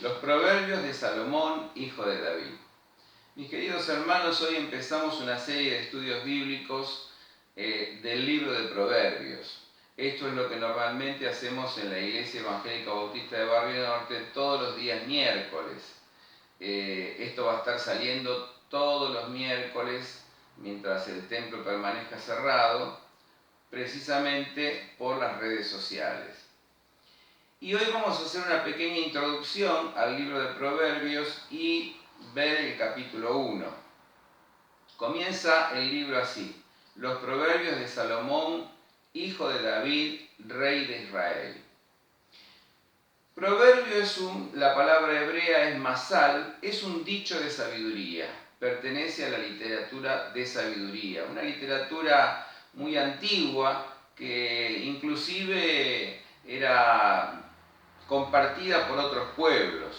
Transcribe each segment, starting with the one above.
Los proverbios de Salomón, hijo de David. Mis queridos hermanos, hoy empezamos una serie de estudios bíblicos del libro de Proverbios. Esto es lo que normalmente hacemos en la Iglesia Evangélica Bautista de Barrio Norte todos los días miércoles. Esto va a estar saliendo todos los miércoles mientras el templo permanezca cerrado, precisamente por las redes sociales. Y hoy vamos a hacer una pequeña introducción al libro de Proverbios y ver el capítulo 1. Comienza el libro así: Los Proverbios de Salomón, hijo de David, rey de Israel. Proverbio la palabra hebrea es masal, es un dicho de sabiduría, pertenece a la literatura de sabiduría, una literatura muy antigua que inclusive era compartida por otros pueblos.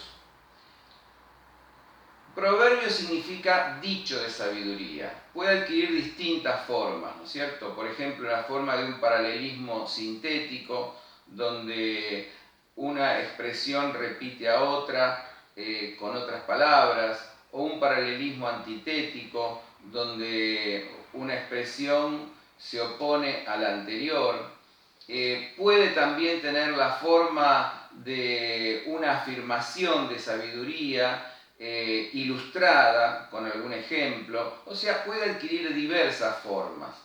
Proverbio significa dicho de sabiduría. Puede adquirir distintas formas, ¿no es cierto? Por ejemplo, la forma de un paralelismo sintético, donde una expresión repite a otra con otras palabras, o un paralelismo antitético, donde una expresión se opone a la anterior. Puede también tener la forma de una afirmación de sabiduría ilustrada con algún ejemplo, o sea, puede adquirir diversas formas.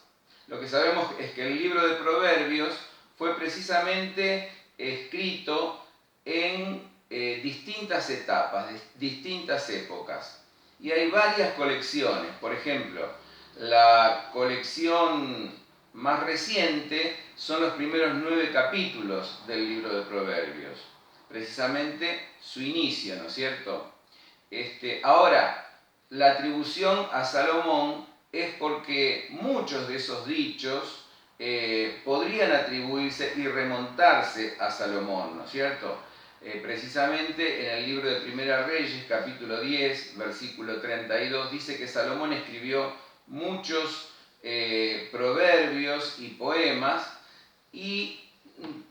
Lo que sabemos es que el libro de Proverbios fue precisamente escrito en distintas etapas, distintas épocas, y hay varias colecciones. Por ejemplo, la colección más reciente son los primeros 9 capítulos del libro de Proverbios, precisamente su inicio, ¿no es cierto? Ahora, la atribución a Salomón es porque muchos de esos dichos podrían atribuirse y remontarse a Salomón, ¿no es cierto? Precisamente en el libro de Primera Reyes, capítulo 10, versículo 32, dice que Salomón escribió muchos proverbios y poemas, y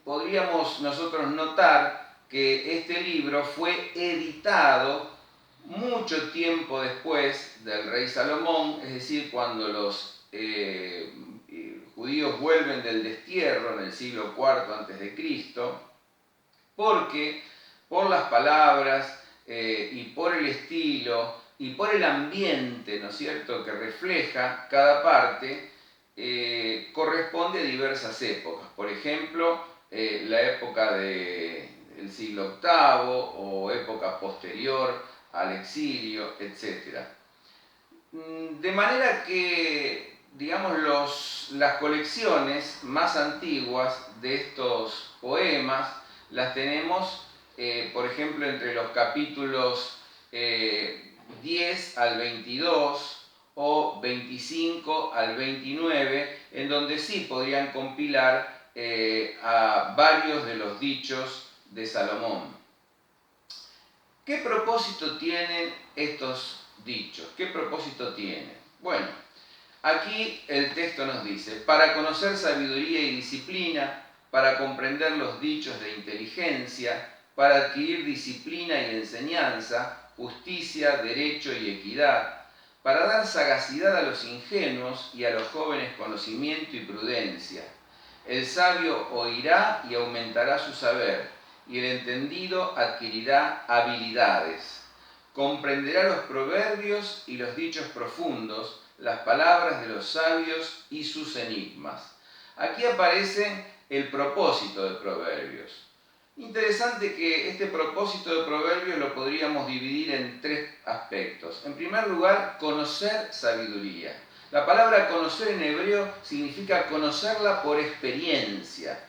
podríamos nosotros notar que este libro fue editado mucho tiempo después del rey Salomón, es decir, cuando los judíos vuelven del destierro en el siglo IV a.C., porque por las palabras y por el estilo y por el ambiente, ¿no es cierto?, que refleja cada parte, corresponde a diversas épocas. Por ejemplo, la época del siglo VIII o época posterior al exilio, etc. De manera que, digamos, las colecciones más antiguas de estos poemas las tenemos, por ejemplo, entre los capítulos 10 al 22 o 25 al 29, en donde sí podrían compilar a varios de los dichos de Salomón. ¿Qué propósito tienen estos dichos? ¿Qué propósito tienen? Bueno, aquí el texto nos dice: para conocer sabiduría y disciplina, para comprender los dichos de inteligencia, para adquirir disciplina y enseñanza, justicia, derecho y equidad, para dar sagacidad a los ingenuos y a los jóvenes conocimiento y prudencia. El sabio oirá y aumentará su saber, y el entendido adquirirá habilidades. Comprenderá los proverbios y los dichos profundos, las palabras de los sabios y sus enigmas. Aquí aparece el propósito de Proverbios. Interesante que este propósito de Proverbios lo podríamos dividir en 3 aspectos. En primer lugar, conocer sabiduría. La palabra conocer en hebreo significa conocerla por experiencia.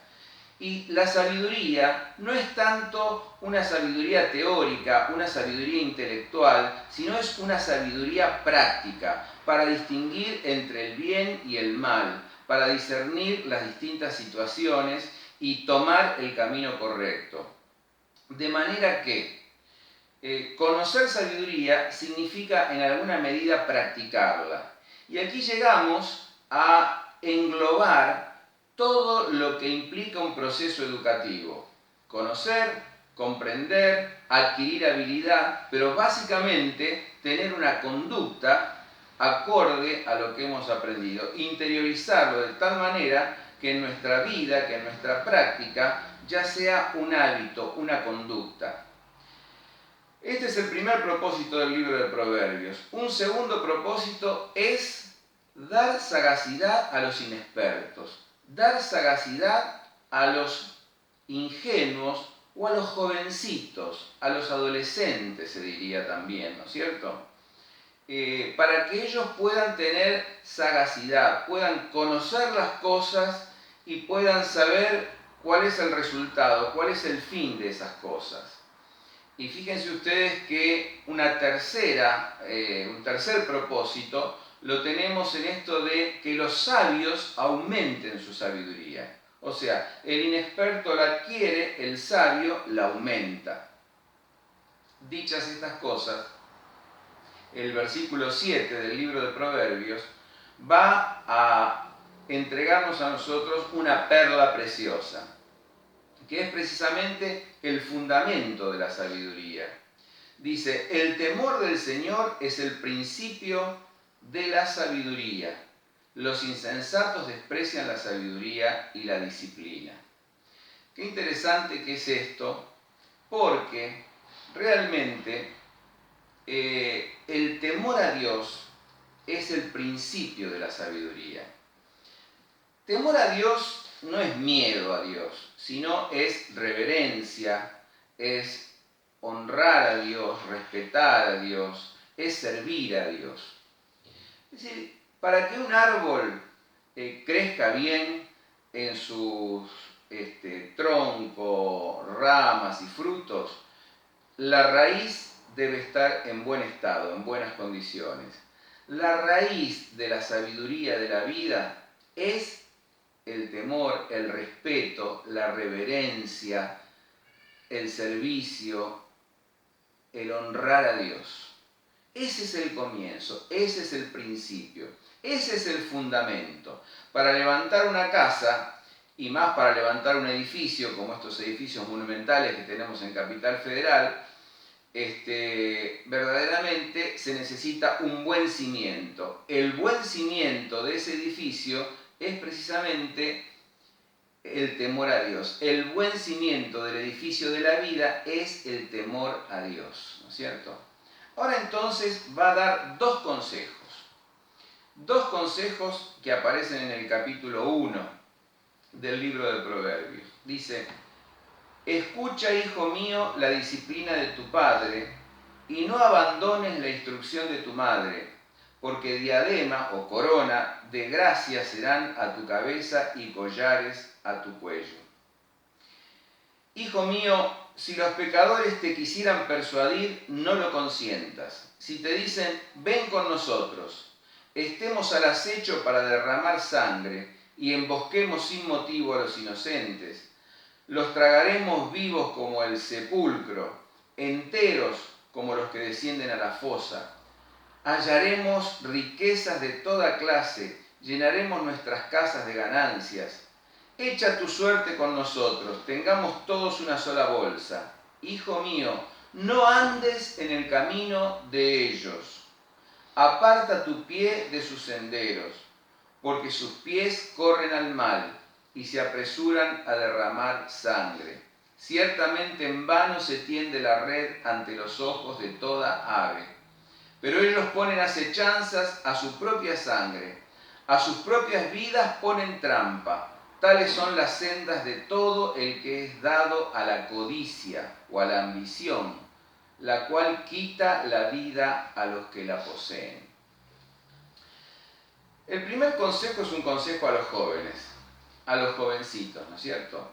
Y la sabiduría no es tanto una sabiduría teórica, una sabiduría intelectual, sino es una sabiduría práctica para distinguir entre el bien y el mal, para discernir las distintas situaciones y tomar el camino correcto. De manera que conocer sabiduría significa en alguna medida practicarla. Y aquí llegamos a englobar todo lo que implica un proceso educativo: conocer, comprender, adquirir habilidad, pero básicamente tener una conducta acorde a lo que hemos aprendido, interiorizarlo de tal manera que en nuestra vida, que en nuestra práctica, ya sea un hábito, una conducta. Este es el primer propósito del libro de Proverbios. Un segundo propósito es dar sagacidad a los inexpertos, dar sagacidad a los ingenuos o a los jovencitos, a los adolescentes se diría también, ¿no es cierto? Para que ellos puedan tener sagacidad, puedan conocer las cosas y puedan saber cuál es el resultado, cuál es el fin de esas cosas. Y fíjense ustedes que un tercer propósito lo tenemos en esto de que los sabios aumenten su sabiduría. O sea, el inexperto la adquiere, el sabio la aumenta. Dichas estas cosas, el versículo 7 del libro de Proverbios va a entregarnos a nosotros una perla preciosa, que es precisamente el fundamento de la sabiduría. Dice, el temor del Señor es el principio de la sabiduría. Los insensatos desprecian la sabiduría y la disciplina. Qué interesante que es esto, porque realmente el temor a Dios es el principio de la sabiduría. Temor a Dios no es miedo a Dios, sino es reverencia, es honrar a Dios, respetar a Dios, es servir a Dios. Es decir, para que un árbol crezca bien en sus tronco, ramas y frutos, la raíz debe estar en buen estado, en buenas condiciones. La raíz de la sabiduría de la vida es el temor, el respeto, la reverencia, el servicio, el honrar a Dios. Ese es el comienzo, ese es el principio, ese es el fundamento. Para levantar una casa, y más para levantar un edificio, como estos edificios monumentales que tenemos en Capital Federal, verdaderamente se necesita un buen cimiento. El buen cimiento de ese edificio es precisamente el temor a Dios. El buen cimiento del edificio de la vida es el temor a Dios, ¿no es cierto? Ahora entonces va a dar dos consejos que aparecen en el capítulo 1 del libro de Proverbios. Dice, escucha, hijo mío, la disciplina de tu padre y no abandones la instrucción de tu madre, porque diadema o corona de gracia serán a tu cabeza y collares a tu cuello. Hijo mío, si los pecadores te quisieran persuadir, no lo consientas. Si te dicen, ven con nosotros, estemos al acecho para derramar sangre y embosquemos sin motivo a los inocentes, los tragaremos vivos como el sepulcro, enteros como los que descienden a la fosa. Hallaremos riquezas de toda clase, llenaremos nuestras casas de ganancias. Echa tu suerte con nosotros, tengamos todos una sola bolsa. Hijo mío, no andes en el camino de ellos. Aparta tu pie de sus senderos, porque sus pies corren al mal y se apresuran a derramar sangre. Ciertamente en vano se tiende la red ante los ojos de toda ave. Pero ellos ponen acechanzas a su propia sangre, a sus propias vidas ponen trampa. Tales son las sendas de todo el que es dado a la codicia o a la ambición, la cual quita la vida a los que la poseen. El primer consejo es un consejo a los jóvenes, a los jovencitos, ¿no es cierto?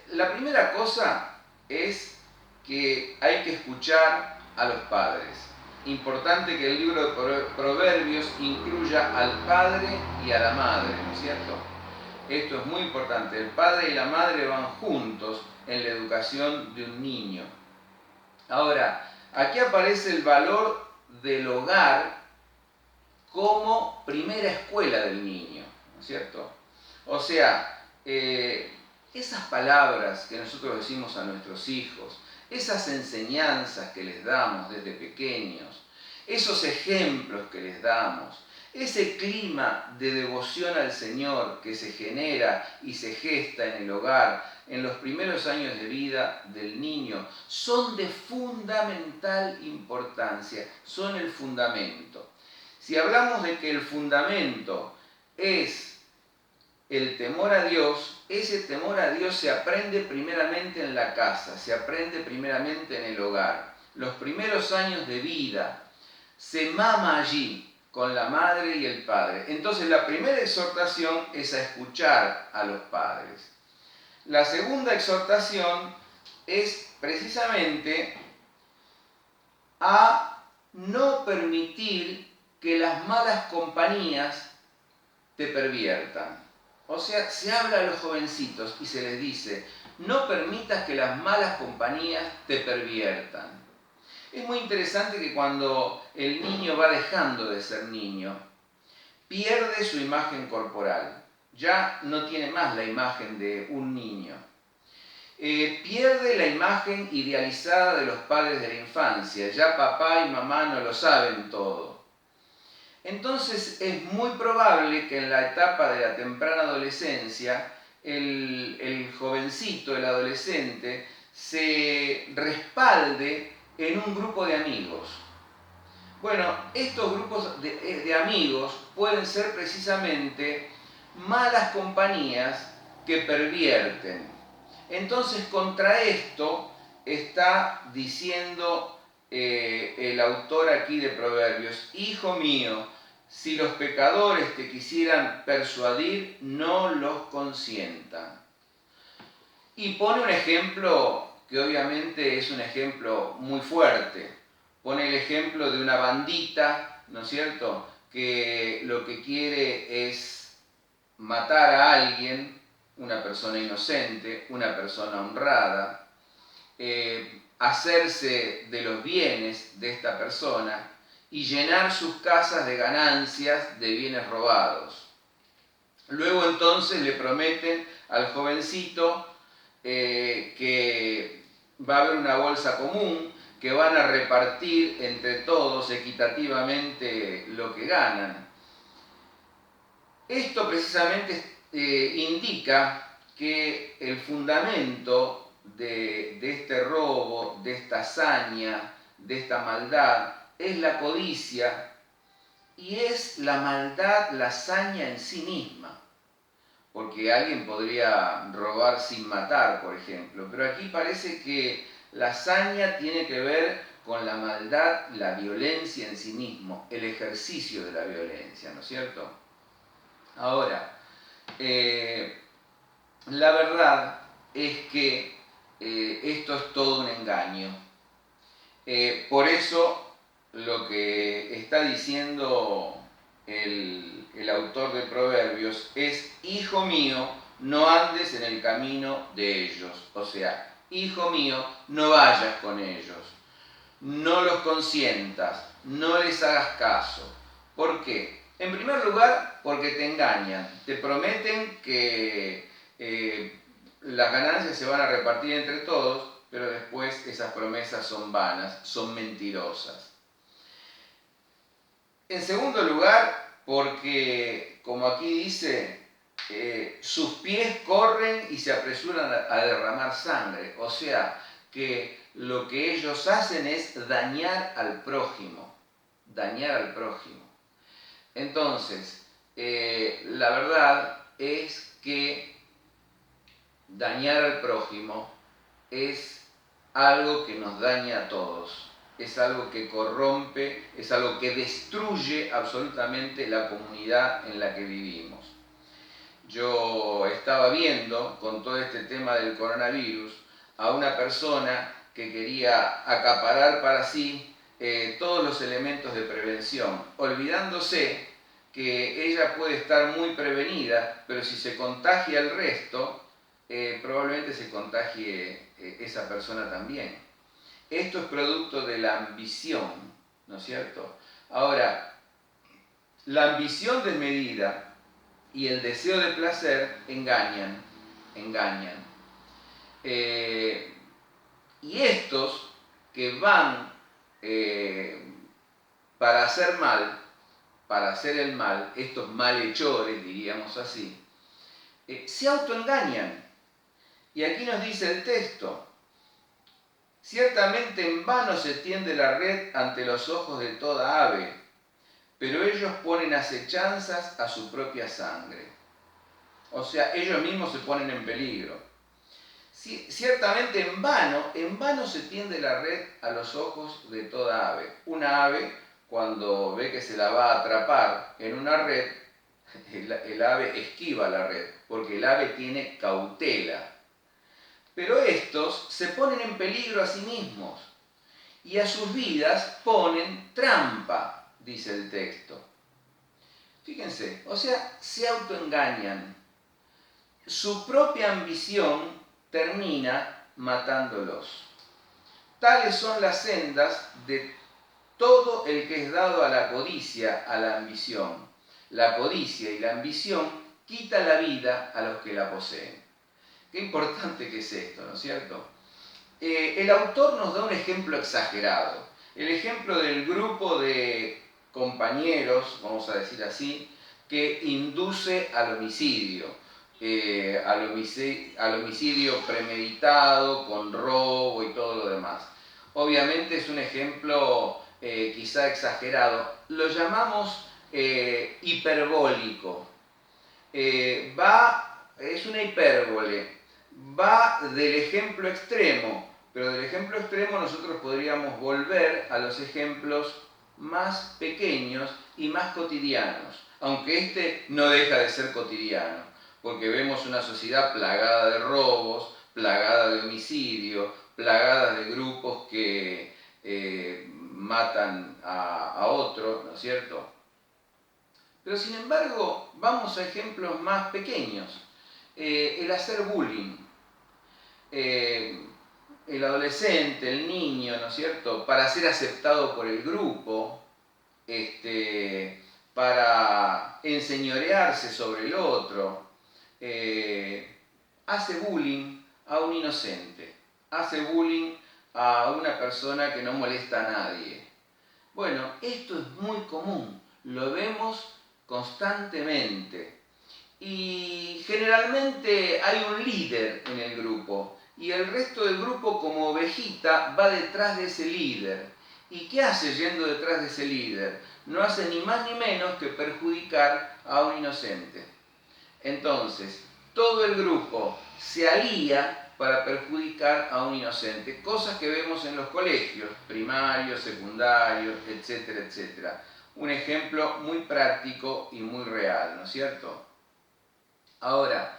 La primera cosa es que hay que escuchar a los padres. Importante que el libro de Proverbios incluya al padre y a la madre, ¿no es cierto? Esto es muy importante. El padre y la madre van juntos en la educación de un niño. Ahora, aquí aparece el valor del hogar como primera escuela del niño, ¿no es cierto? O sea, esas palabras que nosotros decimos a nuestros hijos, esas enseñanzas que les damos desde pequeños, esos ejemplos que les damos, ese clima de devoción al Señor que se genera y se gesta en el hogar, en los primeros años de vida del niño, son de fundamental importancia, son el fundamento. Si hablamos de que el fundamento es el temor a Dios, ese temor a Dios se aprende primeramente en la casa, se aprende primeramente en el hogar. Los primeros años de vida se mama allí con la madre y el padre. Entonces la primera exhortación es a escuchar a los padres. La segunda exhortación es precisamente a no permitir que las malas compañías te perviertan. O sea, se habla a los jovencitos y se les dice, no permitas que las malas compañías te perviertan. Es muy interesante que cuando el niño va dejando de ser niño, pierde su imagen corporal. Ya no tiene más la imagen de un niño. Pierde la imagen idealizada de los padres de la infancia. Ya papá y mamá no lo saben todo. Entonces es muy probable que en la etapa de la temprana adolescencia, el jovencito, el adolescente, se respalde en un grupo de amigos. Bueno, estos grupos de amigos pueden ser precisamente malas compañías que pervierten. Entonces, contra esto está diciendo el autor aquí de Proverbios, hijo mío, si los pecadores te quisieran persuadir, no los consientan. Y pone un ejemplo que obviamente es un ejemplo muy fuerte. Pone el ejemplo de una bandita, ¿no es cierto?, que lo que quiere es matar a alguien, una persona inocente, una persona honrada, hacerse de los bienes de esta persona y llenar sus casas de ganancias de bienes robados. Luego entonces le prometen al jovencito que va a haber una bolsa común, que van a repartir entre todos equitativamente lo que ganan. Esto precisamente indica que el fundamento de este robo, de esta hazaña, de esta maldad, es la codicia y es la maldad, la hazaña en sí misma. Porque alguien podría robar sin matar, por ejemplo, pero aquí parece que la hazaña tiene que ver con la maldad, la violencia en sí mismo, el ejercicio de la violencia, ¿no es cierto? Ahora, la verdad es que esto es todo un engaño. Por eso lo que está diciendo el autor de Proverbios es, hijo mío, no andes en el camino de ellos. O sea, hijo mío, no vayas con ellos. No los consientas, no les hagas caso. ¿Por qué? En primer lugar, porque te engañan. Te prometen que las ganancias se van a repartir entre todos, pero después esas promesas son vanas, son mentirosas. En segundo lugar, porque, como aquí dice, sus pies corren y se apresuran a derramar sangre. O sea, que lo que ellos hacen es dañar al prójimo. Dañar al prójimo. Entonces, la verdad es que dañar al prójimo es algo que nos daña a todos. Es algo que corrompe, es algo que destruye absolutamente la comunidad en la que vivimos. Yo estaba viendo, con todo este tema del coronavirus, a una persona que quería acaparar para sí todos los elementos de prevención, olvidándose que ella puede estar muy prevenida, pero si se contagia el resto, probablemente se contagie esa persona también. Esto es producto de la ambición, ¿no es cierto? Ahora, la ambición desmedida y el deseo de placer engañan. engañan. Y estos que van para hacer mal, para hacer el mal, estos malhechores, diríamos así, se autoengañan. Y aquí nos dice el texto: ciertamente en vano se tiende la red ante los ojos de toda ave, pero ellos ponen acechanzas a su propia sangre. O sea, ellos mismos se ponen en peligro. Ciertamente en vano se tiende la red a los ojos de toda ave. Una ave, cuando ve que se la va a atrapar en una red, el ave esquiva la red, porque el ave tiene cautela. Pero estos se ponen en peligro a sí mismos y a sus vidas ponen trampa, dice el texto. Fíjense, o sea, se autoengañan. Su propia ambición termina matándolos. Tales son las sendas de todo el que es dado a la codicia, a la ambición. La codicia y la ambición quita la vida a los que la poseen. Qué importante que es esto, ¿no es cierto? El autor nos da un ejemplo exagerado. El ejemplo del grupo de compañeros, vamos a decir así, que induce al homicidio. Al homicidio premeditado, con robo y todo lo demás. Obviamente es un ejemplo quizá exagerado. Lo llamamos hiperbólico. Es una hipérbole. Va del ejemplo extremo, pero del ejemplo extremo nosotros podríamos volver a los ejemplos más pequeños y más cotidianos, aunque este no deja de ser cotidiano, porque vemos una sociedad plagada de robos, plagada de homicidio, plagada de grupos que matan a otros, ¿no es cierto? Pero sin embargo, vamos a ejemplos más pequeños. El hacer bullying. El adolescente, el niño, ¿no es cierto?, para ser aceptado por el grupo, para enseñorearse sobre el otro, hace bullying a un inocente, hace bullying a una persona que no molesta a nadie. Bueno, esto es muy común, lo vemos constantemente. Y generalmente hay un líder en el grupo y el resto del grupo, como ovejita, va detrás de ese líder. ¿Y qué hace yendo detrás de ese líder? No hace ni más ni menos que perjudicar a un inocente. Entonces, todo el grupo se alía para perjudicar a un inocente, cosas que vemos en los colegios, primarios, secundarios, etcétera, etcétera. Un ejemplo muy práctico y muy real, ¿no es cierto? Ahora,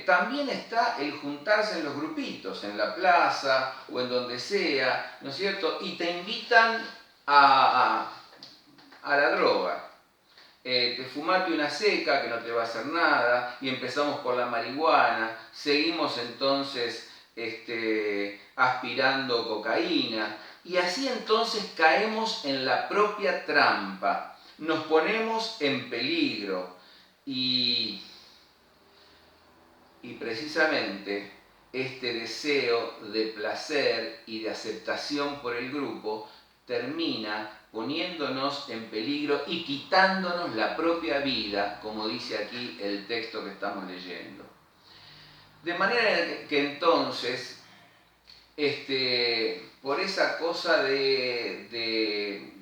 también está el juntarse en los grupitos, en la plaza o en donde sea, ¿no es cierto? Y te invitan a la droga. Te fumate una seca que no te va a hacer nada y empezamos por la marihuana, seguimos entonces aspirando cocaína y así entonces caemos en la propia trampa, nos ponemos en peligro y precisamente este deseo de placer y de aceptación por el grupo termina poniéndonos en peligro y quitándonos la propia vida, como dice aquí el texto que estamos leyendo. De manera que entonces, por esa cosa de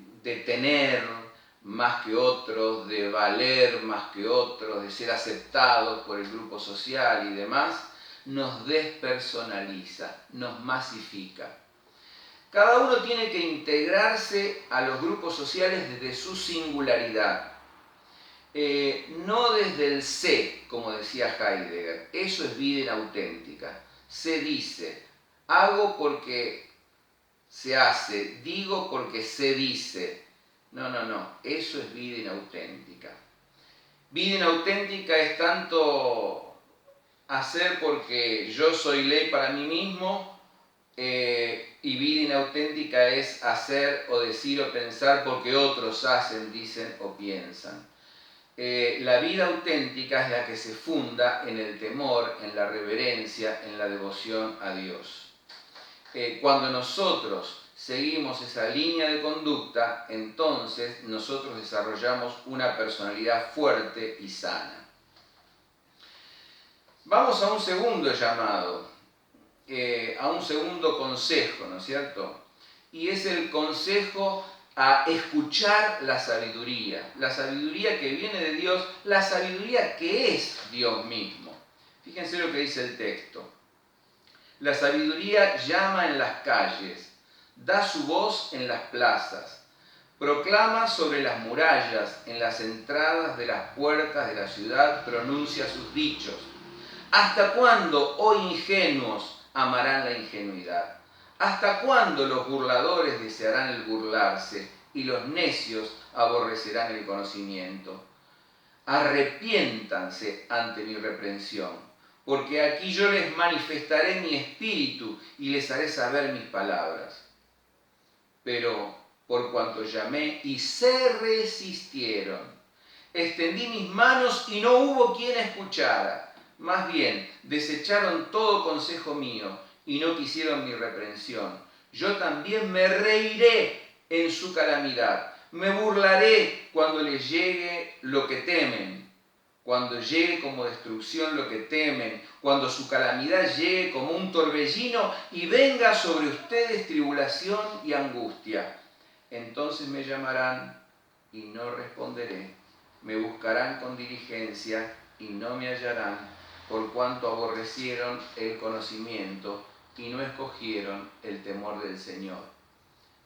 tener más que otros, de valer más que otros, de ser aceptados por el grupo social y demás, nos despersonaliza, nos masifica. Cada uno tiene que integrarse a los grupos sociales desde su singularidad, no desde el sé, como decía Heidegger. Eso es vida inauténtica. Se dice, hago porque se hace, digo porque se dice. No, eso es vida inauténtica. Vida inauténtica es tanto hacer porque yo soy ley para mí mismo, y vida inauténtica es hacer o decir o pensar porque otros hacen, dicen o piensan. La vida auténtica es la que se funda en el temor, en la reverencia, en la devoción a Dios. Cuando nosotros seguimos esa línea de conducta, entonces nosotros desarrollamos una personalidad fuerte y sana. Vamos a un segundo llamado, a un segundo consejo, ¿no es cierto? Y es el consejo a escuchar la sabiduría que viene de Dios, la sabiduría que es Dios mismo. Fíjense lo que dice el texto. La sabiduría llama en las calles, da su voz en las plazas, proclama sobre las murallas, en las entradas de las puertas de la ciudad, pronuncia sus dichos. ¿Hasta cuándo, oh ingenuos, amarán la ingenuidad? ¿Hasta cuándo los burladores desearán el burlarse y los necios aborrecerán el conocimiento? Arrepiéntanse ante mi reprensión, porque aquí yo les manifestaré mi espíritu y les haré saber mis palabras. Pero por cuanto llamé y se resistieron, extendí mis manos y no hubo quien escuchara. Más bien, desecharon todo consejo mío y no quisieron mi reprensión. Yo también me reiré en su calamidad. Me burlaré cuando les llegue lo que temen. Cuando llegue como destrucción lo que temen. Cuando su calamidad llegue como un torbellino y venga sobre ustedes tribulación y angustia. Entonces me llamarán y no responderé. Me buscarán con diligencia y no me hallarán, por cuanto aborrecieron el conocimiento y no escogieron el temor del Señor.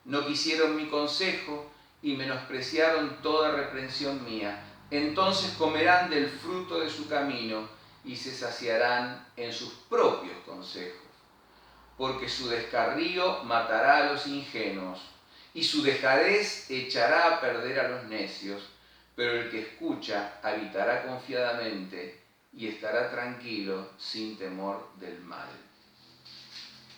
No quisieron mi consejo y menospreciaron toda reprensión mía. Entonces comerán del fruto de su camino y se saciarán en sus propios consejos. Porque su descarrío matará a los ingenuos y su dejadez echará a perder a los necios, pero el que escucha habitará confiadamente y estará tranquilo sin temor del mal.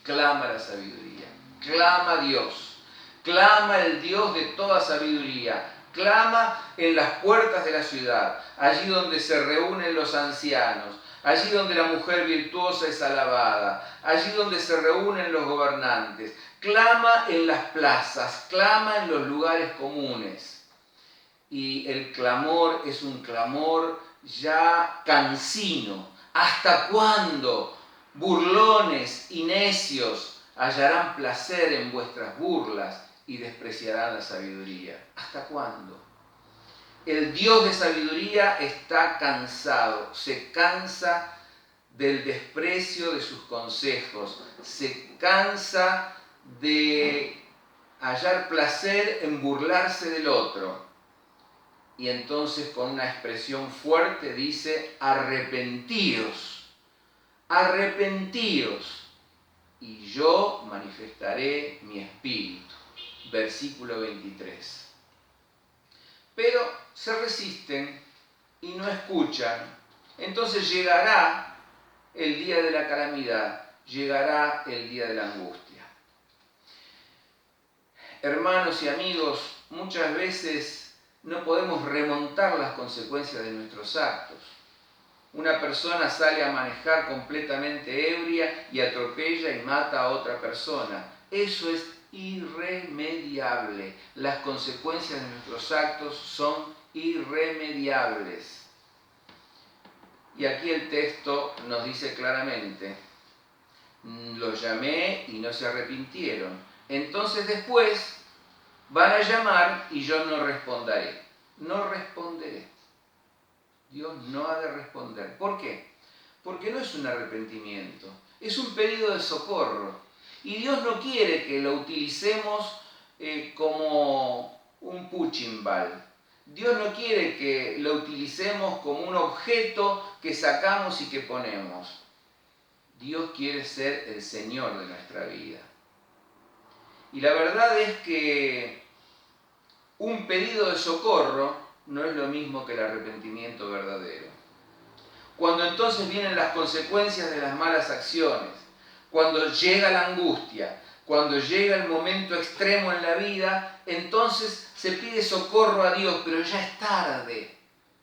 Clama la sabiduría, clama a Dios, clama el Dios de toda sabiduría, clama en las puertas de la ciudad, allí donde se reúnen los ancianos, allí donde la mujer virtuosa es alabada, allí donde se reúnen los gobernantes, clama en las plazas, clama en los lugares comunes. Y el clamor es un clamor ya cansino. ¿Hasta cuándo, burlones y necios, hallarán placer en vuestras burlas y despreciarán la sabiduría? ¿Hasta cuándo? El Dios de sabiduría está cansado, se cansa del desprecio de sus consejos, se cansa de hallar placer en burlarse del otro. Y entonces con una expresión fuerte dice: arrepentíos, arrepentíos, y yo manifestaré mi espíritu. Versículo 23. Pero se resisten y no escuchan. Entonces llegará el día de la calamidad, llegará el día de la angustia. Hermanos y amigos, muchas veces no podemos remontar las consecuencias de nuestros actos. Una persona sale a manejar completamente ebria y atropella y mata a otra persona. Eso es irremediable. Las consecuencias de nuestros actos son irremediables. Y aquí el texto nos dice claramente: los llamé y no se arrepintieron. Entonces después van a llamar y yo no responderé. No responderé. Dios no ha de responder. ¿Por qué? Porque no es un arrepentimiento, es un pedido de socorro. Y Dios no quiere que lo utilicemos como un punching ball. Dios no quiere que lo utilicemos como un objeto que sacamos y que ponemos. Dios quiere ser el Señor de nuestra vida. Y la verdad es que un pedido de socorro no es lo mismo que el arrepentimiento verdadero. Cuando entonces vienen las consecuencias de las malas acciones, cuando llega la angustia, cuando llega el momento extremo en la vida, entonces se pide socorro a Dios, pero ya es tarde.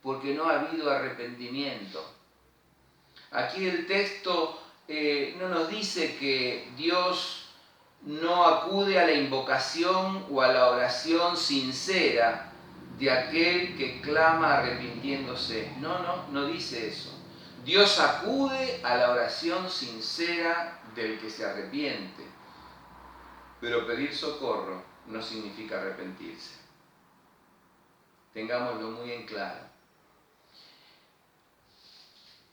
porque no ha habido arrepentimiento. Aquí el texto no nos dice que Dios no acude a la invocación o a la oración sincera de aquel que clama arrepintiéndose. No dice eso. Dios acude a la oración sincera del que se arrepiente. Pero pedir socorro no significa arrepentirse. Tengámoslo muy en claro.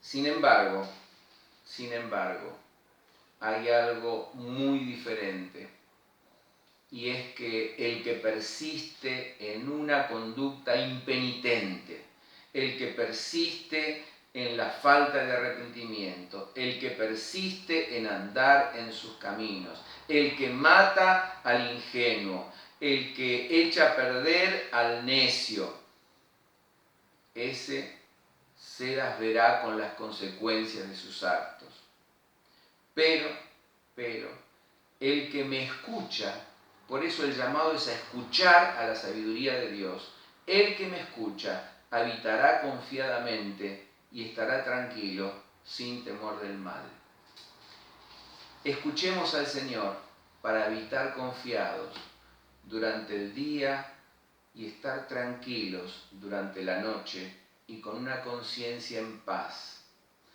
Sin embargo, hay algo muy diferente, y es que el que persiste en una conducta impenitente, el que persiste en la falta de arrepentimiento, el que persiste en andar en sus caminos, el que mata al ingenuo, el que echa a perder al necio, ese se las verá con las consecuencias de sus actos. Pero, el que me escucha, por eso el llamado es a escuchar a la sabiduría de Dios, el que me escucha habitará confiadamente y estará tranquilo sin temor del mal. Escuchemos al Señor para habitar confiados durante el día y estar tranquilos durante la noche y con una conciencia en paz,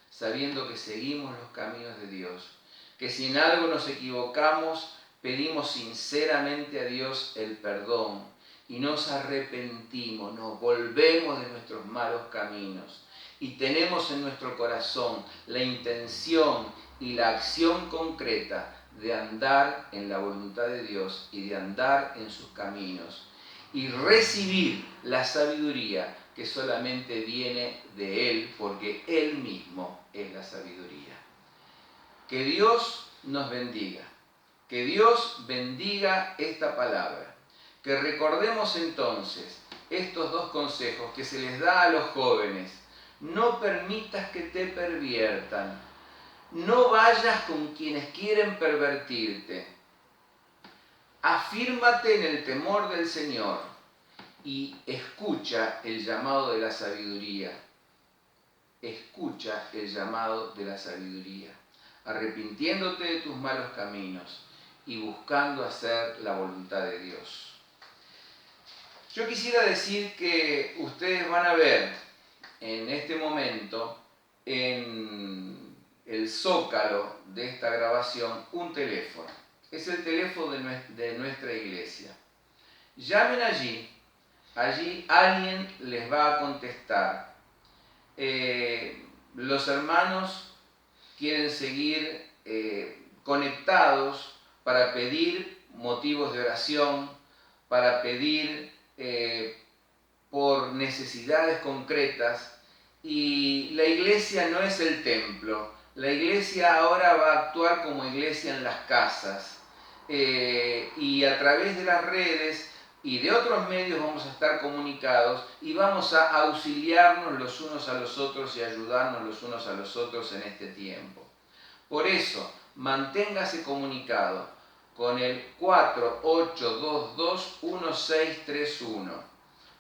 sabiendo que seguimos los caminos de Dios, que si en algo nos equivocamos, pedimos sinceramente a Dios el perdón y nos arrepentimos, nos volvemos de nuestros malos caminos y tenemos en nuestro corazón la intención y la acción concreta de andar en la voluntad de Dios y de andar en sus caminos y recibir la sabiduría que solamente viene de Él, porque Él mismo es la sabiduría. Que Dios nos bendiga, que Dios bendiga esta palabra, que recordemos entonces estos dos consejos que se les da a los jóvenes. No permitas que te perviertan, no vayas con quienes quieren pervertirte, afírmate en el temor del Señor y escucha el llamado de la sabiduría. Escucha el llamado de la sabiduría, arrepintiéndote de tus malos caminos y buscando hacer la voluntad de Dios. Yo quisiera decir que ustedes van a ver en este momento en el zócalo de esta grabación un teléfono. Es el teléfono de nuestra iglesia. Llamen allí alguien les va a contestar. Los hermanos quieren seguir conectados para pedir motivos de oración, para pedir por necesidades concretas, y la iglesia no es el templo. La iglesia ahora va a actuar como iglesia en las casas, y a través de las redes y de otros medios vamos a estar comunicados y vamos a auxiliarnos los unos a los otros y ayudarnos los unos a los otros en este tiempo. Por eso, manténgase comunicado con el 4822-1631.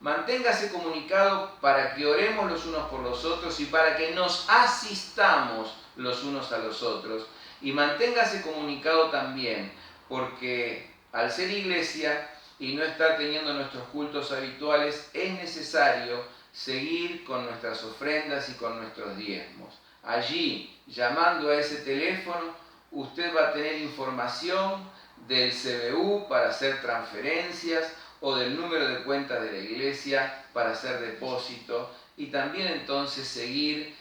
Manténgase comunicado para que oremos los unos por los otros y para que nos asistamos los unos a los otros. Y manténgase comunicado también porque al ser iglesia y no estar teniendo nuestros cultos habituales, es necesario seguir con nuestras ofrendas y con nuestros diezmos. Allí, llamando a ese teléfono, usted va a tener información del CBU para hacer transferencias o del número de cuenta de la iglesia para hacer depósito, y también entonces seguir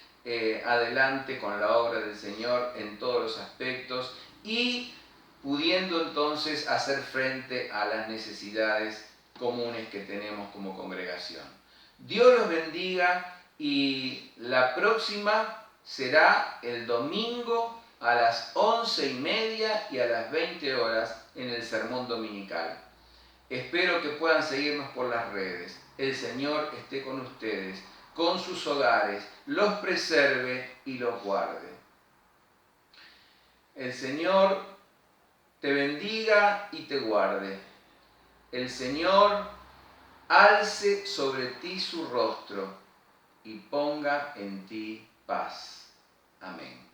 adelante con la obra del Señor en todos los aspectos y pudiendo entonces hacer frente a las necesidades comunes que tenemos como congregación. Dios los bendiga, y la próxima será el domingo a las 11:30 y a las 20 horas en el sermón dominical. Espero que puedan seguirnos por las redes. El Señor esté con ustedes, con sus hogares, los preserve y los guarde. El Señor te bendiga y te guarde. El Señor alce sobre ti su rostro y ponga en ti paz. Amén.